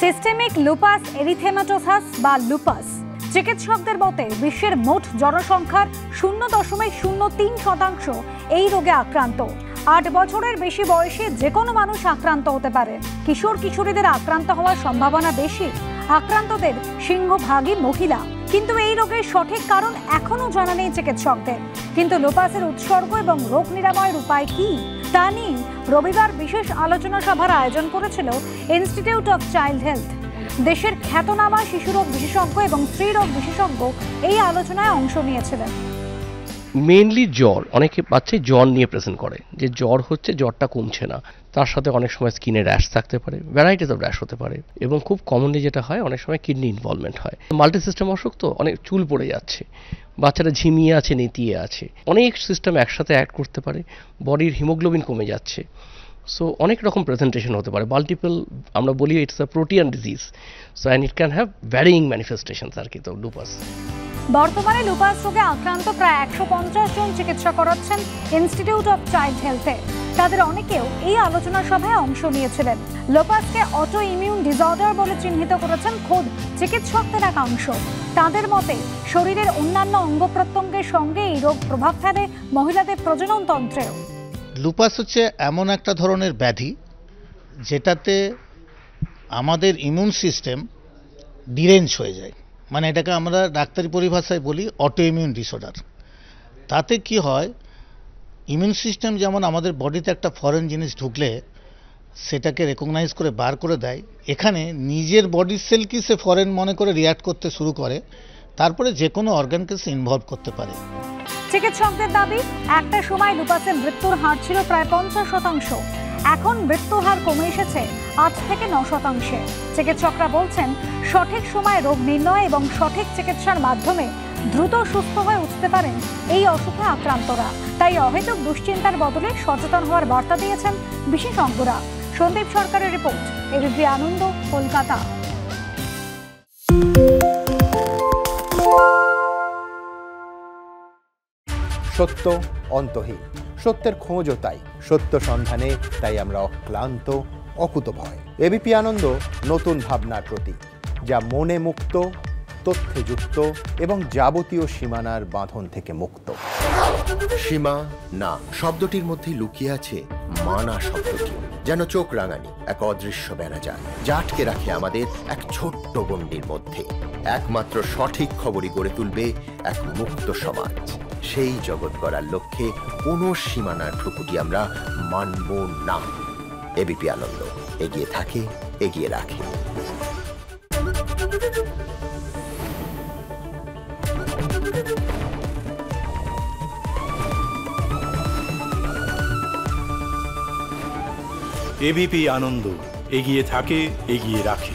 Systemic lupus erythematosus বা lupus চিকিৎসকদের মতে বিশ্বের মোট জনসংখ্যার 0.03% এই রোগে আক্রান্ত। 8 বছরের বেশি বয়সে যে কোনো মানুষ আক্রান্ত হতে পারে। কিশোর কিশোরীদের আক্রান্ত হওয়ার সম্ভাবনা বেশি। আক্রান্তদের সিংহভাগই মহিলা। কিন্তু এই রোগের সঠিক কারণ এখনো জানা নেই চিকিৎসকদের। কিন্তু লুপাসের উৎসর্গ এবং রোগ নিরাময়ের উপায় কি তা নিয়ে রবিবার বিশেষ আলোচনা সভার আয়োজন করেছিল ইনস্টিটিউট অফ চাইল্ড হেলথ। দেশের খ্যাতনামা শিশুরোগ বিশেষজ্ঞ এবং স্ত্রীরোগ বিশেষজ্ঞ এই আলোচনায় অংশ নিয়েছিলেন। মেইনলি জ্বর, অনেকে বাচ্চাই জ্বর নিয়ে প্রেজেন্ট করে যে জ্বর হচ্ছে, জ্বরটা কমছে না। তার সাথে অনেক সময় স্কিনে র্যাশ থাকতে পারে, ভ্যারাইটিস অফ র্যাশ হতে পারে, এবং খুব কমনলি যেটা হয় অনেক সময় কিডনি ইনভলভমেন্ট হয়। মাল্টি সিস্টেম অসুখ তো, অনেক চুল পড়ে যাচ্ছে, বাচ্চারা ঝিমিয়ে আছে, নেতিয়ে আছে, অনেক সিস্টেম একসাথে অ্যাড করতে পারে, বডির হিমোগ্লোবিন কমে যাচ্ছে। সো অনেক রকম প্রেজেন্টেশন হতে পারে। মাল্টিপল, আমরা বলি it's a protean disease, so and it can have varying manifestations আর কি। তো লুপাস, বর্তমানে লুপাস রোগে আক্রান্ত প্রায় 150 জন চিকিৎসা করাচ্ছেন ইনস্টিটিউট অফ চাইল্ড হেলথে। তাদের অনেকেও এই আলোচনা সভায় অংশ নিয়েছিলেন। লুপাসকে অটো ইমিউন ডিসঅর্ডার বলে চিহ্নিত করেছেন খোদ চিকিৎসকদের একাংশ। তাদের মতে শরীরের অন্যান্য অঙ্গ প্রত্যঙ্গের সঙ্গে এই রোগ প্রভাব ফেলে মহিলাদের প্রজনন তন্ত্রেও। লুপাস হচ্ছে এমন একটা ধরনের ব্যাধি যেটাতে আমাদের ইমিউন সিস্টেম ডিরেঞ্জ হয়ে যায়। মানে এটাকে আমরা ডাক্তারি পরিভাষায় বলি অটো ইমিউন ডিসঅর্ডার। তাতে কি হয়, ইমিউন সিস্টেম যেমন আমাদের বডিতে একটা ফরেন জিনিস ঢুকলে সেটাকে রেকগনাইজ করে বার করে দেয়, এখানে নিজের বডির সেলকে সে ফরেন মনে করে রিয়াক্ট করতে শুরু করে, তারপরে যে কোনো অর্গানকে সে ইনভলভ করতে পারে। চিকিৎসকদের দাবি, একটা সময় লুপাসের মৃত্যুর হার ছিল প্রায় 50%। এখন মৃত্যুর হার কমে এসেছে 8 থেকে 9%। চিকিৎসকরা বলছেন সঠিক সময়ে রোগ নির্ণয় এবং সঠিক চিকিৎসার মাধ্যমে দ্রুত সুস্থ হয়ে উঠতে পারেন এই অসুখে আক্রান্তরা। তাই অহেতুক দুশ্চিন্তার বদলে সচেতন হওয়ার বার্তা দিয়েছেন বিশেষজ্ঞরা। সন্দীপ সরকারের রিপোর্ট, এবিপি আনন্দ, কলকাতা। সত্য অন্তহীন, সত্যের খোঁজও তাই, সত্য সন্ধানে তাই আমরা অক্লান্ত, অকুতভয়। এবিপি আনন্দ নতুন ভাবনার প্রতীক, যা মনে মুক্ত, তথ্যে যুক্ত এবং যাবতীয় সীমানার বাঁধন থেকে মুক্ত। সীমা না শব্দটির মধ্যে লুকিয়ে আছে মানা শব্দটি, যেন চোখ রাঙানি এক অদৃশ্য বেড়াজাল, যা আটকে রাখে আমাদের এক ছোট্ট গণ্ডির মধ্যে। একমাত্র সঠিক খবরই গড়ে তুলবে এক মুক্ত সমাজ। সেই জগৎ গড়ার লক্ষ্যে কোনো সীমানার ঠুকুটি আমরা মানব না। এবিপি আনন্দ এগিয়ে থাকে, এগিয়ে রাখে। এবিপি আনন্দ এগিয়ে থাকে, এগিয়ে রাখে।